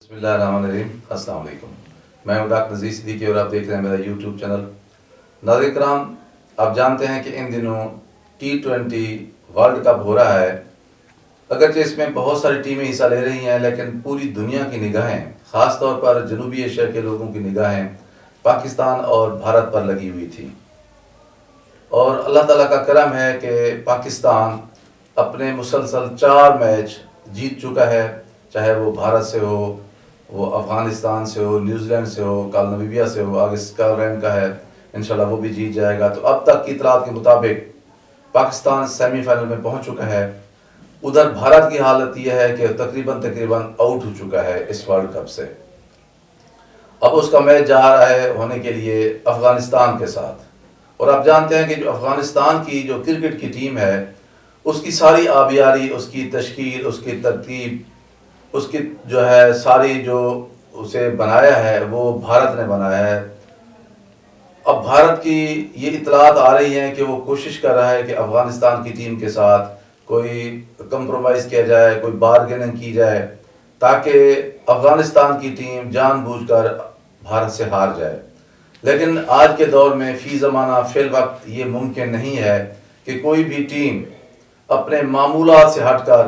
بسم اللہ الرحمن الرحیم، السلام علیکم۔ میں ہوں ڈاکٹر نذیر صدیقی اور آپ دیکھ رہے ہیں میرا یوٹیوب چینل۔ ناظرین کرام، آپ جانتے ہیں کہ ان دنوں T20 ورلڈ کپ ہو رہا ہے۔ اگرچہ اس میں بہت ساری ٹیمیں حصہ لے رہی ہیں، لیکن پوری دنیا کی نگاہیں، خاص طور پر جنوبی ایشیا کے لوگوں کی نگاہیں پاکستان اور بھارت پر لگی ہوئی تھی۔ اور اللہ تعالیٰ کا کرم ہے کہ پاکستان اپنے مسلسل 4 میچ جیت چکا ہے، چاہے وہ بھارت سے ہو، وہ افغانستان سے ہو، نیوزی لینڈ سے ہو، کل نمیبیا سے ہو، آگے اسکاٹ کا ہے، انشاءاللہ وہ بھی جیت جائے گا۔ تو اب تک کی اطلاعات کے مطابق پاکستان سیمی فائنل میں پہنچ چکا ہے۔ ادھر بھارت کی حالت یہ ہے کہ تقریباً آؤٹ ہو چکا ہے اس ورلڈ کپ سے۔ اب اس کا میچ جا رہا ہے ہونے کے لیے افغانستان کے ساتھ۔ اور آپ جانتے ہیں کہ جو افغانستان کی جو کرکٹ کی ٹیم ہے، اس کی ساری آبیاری، اس کی تشکیل، اس کی ترتیب، اس کی جو ہے ساری جو اسے بنایا ہے وہ بھارت نے بنایا ہے۔ اب بھارت کی یہ اطلاعات آ رہی ہیں کہ وہ کوشش کر رہا ہے کہ افغانستان کی ٹیم کے ساتھ کوئی کمپرومائز کیا جائے، کوئی بارگیننگ کی جائے، تاکہ افغانستان کی ٹیم جان بوجھ کر بھارت سے ہار جائے۔ لیکن آج کے دور میں فی زمانہ فی الوقت یہ ممکن نہیں ہے کہ کوئی بھی ٹیم اپنے معمولات سے ہٹ کر،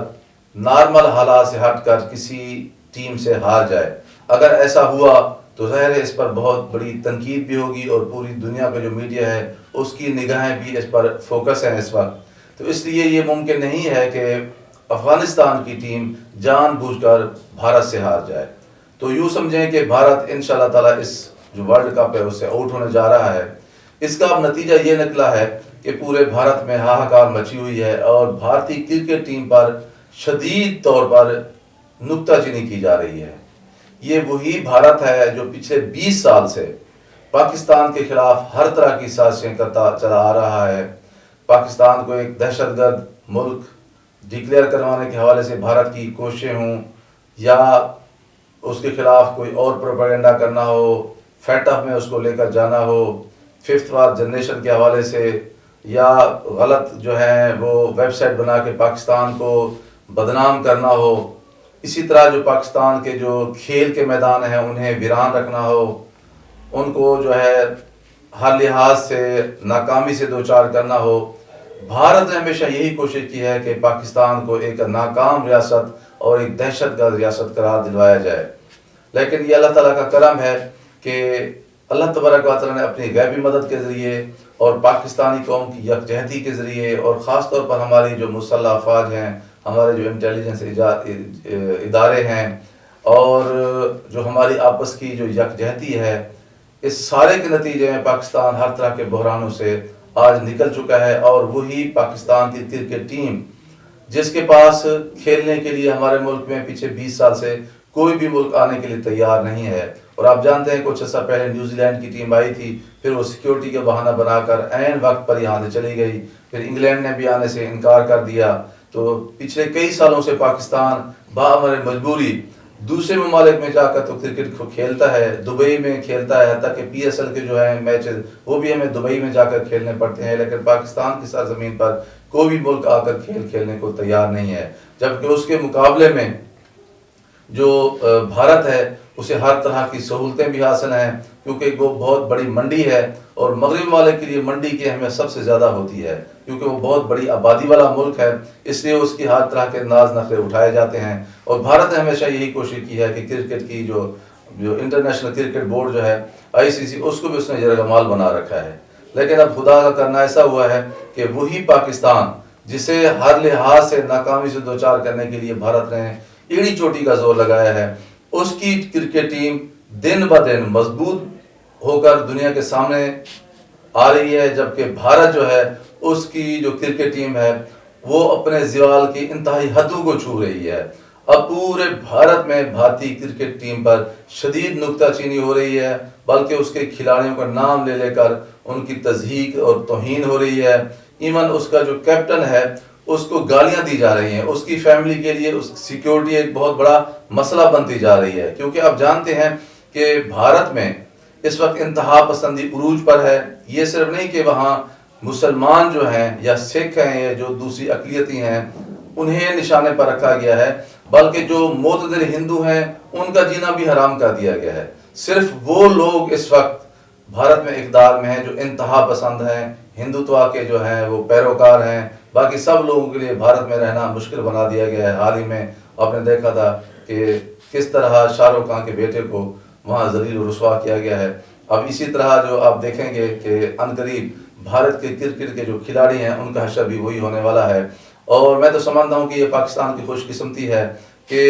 نارمل حالات سے ہٹ کر کسی ٹیم سے ہار جائے۔ اگر ایسا ہوا تو ظاہر ہے اس پر بہت بڑی تنقید بھی ہوگی، اور پوری دنیا کا جو میڈیا ہے اس کی نگاہیں بھی اس پر فوکس ہیں اس وقت۔ تو اس لیے یہ ممکن نہیں ہے کہ افغانستان کی ٹیم جان بوجھ کر بھارت سے ہار جائے۔ تو یوں سمجھیں کہ بھارت انشاءاللہ تعالیٰ اس جو ورلڈ کپ ہے اس سے آؤٹ ہونے جا رہا ہے۔ اس کا اب نتیجہ یہ نکلا ہے کہ پورے بھارت میں ہاہاکار مچی ہوئی ہے، اور بھارتی کرکٹ ٹیم پر شدید طور پر نکتہ چینی کی جا رہی ہے۔ یہ وہی بھارت ہے جو پچھلے 20 سال سے پاکستان کے خلاف ہر طرح کی سازشیں کرتا چلا آ رہا ہے۔ پاکستان کو ایک دہشت گرد ملک ڈکلیئر کروانے کے حوالے سے بھارت کی کوششیں ہوں، یا اس کے خلاف کوئی اور پروپیگنڈا کرنا ہو، فیٹ اپ میں اس کو لے کر جانا ہو، 5th وار جنریشن کے حوالے سے، یا غلط جو ہے وہ ویب سائٹ بنا کے پاکستان کو بدنام کرنا ہو، اسی طرح جو پاکستان کے جو کھیل کے میدان ہیں انہیں ویران رکھنا ہو، ان کو جو ہے ہر لحاظ سے ناکامی سے دوچار کرنا ہو۔ بھارت نے ہمیشہ یہی کوشش کی ہے کہ پاکستان کو ایک ناکام ریاست اور ایک دہشت گرد ریاست قرار دلوایا جائے۔ لیکن یہ اللہ تعالیٰ کا کرم ہے کہ اللہ تبارک و تعالیٰ نے اپنی غیبی مدد کے ذریعے اور پاکستانی قوم کی یکجہتی کے ذریعے، اور خاص طور پر ہماری جو مسلح افواج ہیں، ہمارے جو انٹیلیجنس ادارے ہیں، اور جو ہماری آپس کی جو یکجہتی ہے، اس سارے کے نتیجے میں پاکستان ہر طرح کے بحرانوں سے آج نکل چکا ہے۔ اور وہی پاکستان کی کرکٹ ٹیم جس کے پاس کھیلنے کے لیے ہمارے ملک میں پچھلے 20 سال سے کوئی بھی ملک آنے کے لیے تیار نہیں ہے۔ اور آپ جانتے ہیں کچھ عرصہ پہلے نیوزی لینڈ کی ٹیم آئی تھی، پھر وہ سیکیورٹی کا بہانہ بنا کر عین وقت پر یہاں سے چلی گئی، پھر انگلینڈ نے بھی آنے سے انکار کر دیا۔ تو پچھلے کئی سالوں سے پاکستان بامر مجبوری دوسرے ممالک میں جا کر تو کرکٹ کو کھیلتا ہے، دبئی میں کھیلتا ہے، حتیٰ کہ PSL کے جو ہیں میچز وہ بھی ہمیں دبئی میں جا کر کھیلنے پڑتے ہیں، لیکن پاکستان کی سرزمین پر کوئی بھی ملک آ کر کھیلنے کو تیار نہیں ہے۔ جبکہ اس کے مقابلے میں جو بھارت ہے اسے ہر طرح کی سہولتیں بھی حاصل ہیں، کیونکہ وہ بہت بڑی منڈی ہے، اور مغربی ممالک کے لیے منڈی کی اہمیت سب سے زیادہ ہوتی ہے، کیونکہ وہ بہت بڑی آبادی والا ملک ہے، اس لیے اس کی ہر طرح کے ناز نخرے اٹھائے جاتے ہیں۔ اور بھارت نے ہمیشہ یہی کوشش کی ہے کہ کرکٹ کی جو انٹرنیشنل کرکٹ بورڈ جو ہے ICC، اس کو بھی اس نے یرغمال بنا رکھا ہے۔ لیکن اب خدا کا کرنا ایسا ہوا ہے کہ وہی پاکستان جسے ہر لحاظ سے ناکامی سے دوچار کرنے کے لیے بھارت نے ایڑی چوٹی کا زور لگایا ہے، اس کی کرکٹ ٹیم دن بہ دن مضبوط ہو کر دنیا کے سامنے آ رہی ہے، جبکہ بھارت جو ہے اس کی جو کرکٹ ٹیم ہے وہ اپنے زوال کی انتہائی حدوں کو چھو رہی ہے۔ اب پورے بھارت میں بھارتی کرکٹ ٹیم پر شدید نکتہ چینی ہو رہی ہے، بلکہ اس کے کھلاڑیوں کا نام لے لے کر ان کی تضحیک اور توہین ہو رہی ہے۔ ایون اس کا جو کیپٹن ہے اس کو گالیاں دی جا رہی ہیں، اس کی فیملی کے لیے اس سیکیورٹی ایک بہت بڑا مسئلہ بنتی جا رہی ہے، کیونکہ آپ جانتے ہیں کہ بھارت میں اس وقت انتہا پسندی عروج پر ہے۔ یہ صرف نہیں کہ وہاں مسلمان جو ہیں یا سکھ ہیں یا جو دوسری اقلیتیں ہیں انہیں نشانے پر رکھا گیا ہے، بلکہ جو معتدل ہندو ہیں ان کا جینا بھی حرام کر دیا گیا ہے۔ صرف وہ لوگ اس وقت بھارت میں اقتدار میں ہیں جو انتہا پسند ہیں، ہندوتوا کے جو ہیں وہ پیروکار ہیں، باقی سب لوگوں کے لیے بھارت میں رہنا مشکل بنا دیا گیا ہے۔ حال ہی میں آپ نے دیکھا تھا کہ کس طرح شاہ رخ خان کے بیٹے کو وہاں ذلیل و رسوا کیا گیا ہے۔ اب اسی طرح جو آپ دیکھیں گے کہ عنقریب بھارت کے کرکٹ کے جو کھلاڑی ہیں ان کا حشر بھی وہی ہونے والا ہے۔ اور میں تو سمجھتا ہوں کہ یہ پاکستان کی خوش قسمتی ہے کہ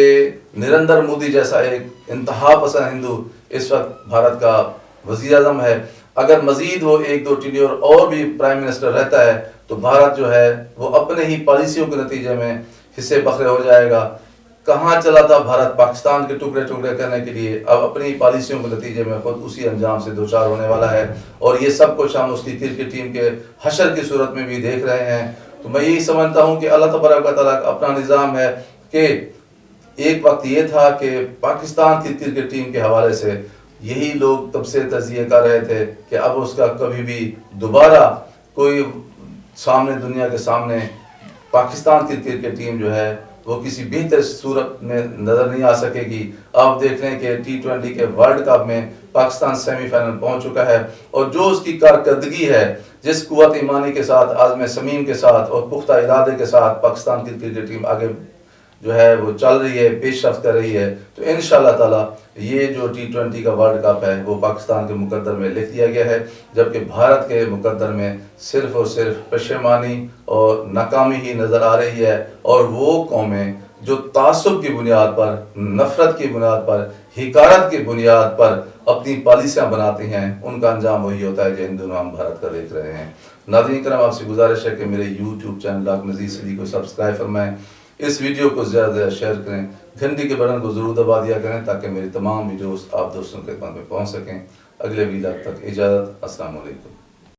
نریندر مودی جیسا ایک انتہا پسند ہندو اس وقت بھارت کا وزیر اعظم ہے۔ اگر مزید وہ 1-2 ٹینیور اور بھی پرائم منسٹر رہتا ہے تو بھارت جو ہے وہ اپنے ہی پالیسیوں کے نتیجے میں حصے بکھرے ہو جائے گا۔ کہاں چلا تھا بھارت پاکستان کے ٹکڑے ٹکڑے کرنے کے لیے، اب اپنی پالیسیوں کے نتیجے میں خود اسی انجام سے دوچار ہونے والا ہے۔ اور یہ سب کچھ ہم اس کی کرکٹ ٹیم کے حشر کی صورت میں بھی دیکھ رہے ہیں۔ تو میں یہی سمجھتا ہوں کہ اللہ تبارک و تعالیٰ کا اپنا نظام ہے کہ ایک وقت یہ تھا کہ پاکستان کی کرکٹ ٹیم کے حوالے سے یہی لوگ تب سے تجزیے کر رہے تھے کہ اب اس کا کبھی بھی دوبارہ کوئی سامنے دنیا کے سامنے پاکستان کی کرکٹ ٹیم جو ہے وہ کسی بہتر صورت میں نظر نہیں آ سکے گی۔ آپ دیکھ لیں کہ T20 کے ورلڈ کپ میں پاکستان سیمی فائنل پہنچ چکا ہے، اور جو اس کی کارکردگی ہے، جس قوت ایمانی کے ساتھ، عزم صمیم کے ساتھ اور پختہ ارادے کے ساتھ پاکستان کی کرکٹ ٹیم آگے جو ہے وہ چل رہی ہے، پیش رفت کر رہی ہے، تو انشاءاللہ تعالی یہ جو T20 کا ورلڈ کپ ہے وہ پاکستان کے مقدر میں لکھ دیا گیا ہے، جبکہ بھارت کے مقدر میں صرف اور صرف پشیمانی اور ناکامی ہی نظر آ رہی ہے۔ اور وہ قومیں جو تعصب کی بنیاد پر، نفرت کی بنیاد پر، حقارت کی بنیاد پر اپنی پالیسیاں بناتی ہیں، ان کا انجام وہی ہوتا ہے جو ان دنوں ہم بھارت کا دیکھ رہے ہیں۔ ناظرین کرام، آپ سے گزارش ہے کہ میرے YouTube channel doctor Nazir Siddiqui کو سبسکرائب فرمائیں، اس ویڈیو کو زیادہ سے زیادہ شیئر کریں، گھنٹی کے بٹن کو ضرور دبا دیا کریں تاکہ میری تمام ویڈیوز آپ دوستوں کے خدمت میں پہنچ سکیں۔ اگلے ویڈیو تک اجازت، السلام علیکم۔